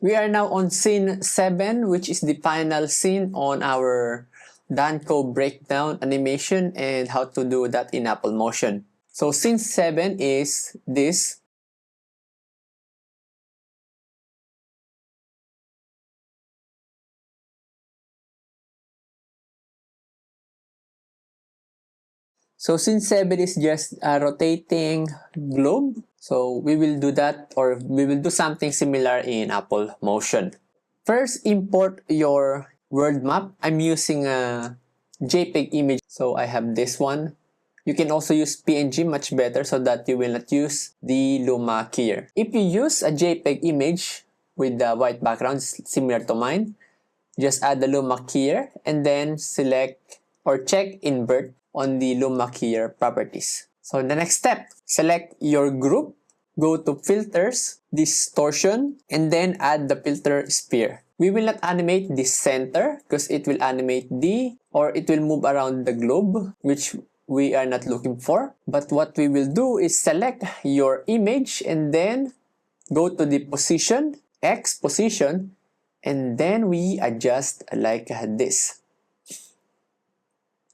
We are now on scene 7, which is the final scene on our Dan Koe breakdown animation and how to do that in Apple Motion. So scene 7 is this. So scene 7 is just a rotating globe. So we will do that, or we will do something similar in Apple Motion. First, import your world map. I'm using a JPEG image, so I have this one. You can also use PNG, much better, so that you will not use the Luma keyer. If you use a JPEG image with the white background similar to mine, just add the Luma keyer and then select or check invert on the Luma keyer properties. So the next step, select your group, go to filters, distortion, and then add the filter sphere. We will not animate the center because it will animate it will move around the globe, which we are not looking for. But what we will do is select your image and then go to the position, X position, and then we adjust like this.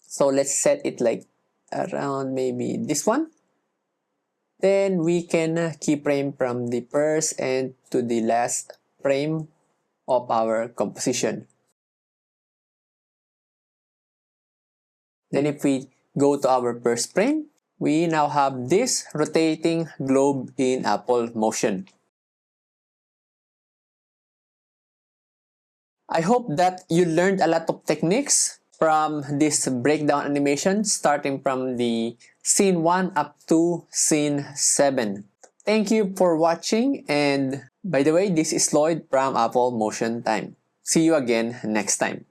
So let's set it like around maybe this one. Then we can keyframe from the first and to the last frame of our composition. Then if we go to our first frame, we now have this rotating globe in Apple Motion. I hope that you learned a lot of techniques from this breakdown animation, starting from the scene 1 up to scene 7. Thank you for watching, and by the way, this is Lloyd from Apple Motion Time. See you again next time.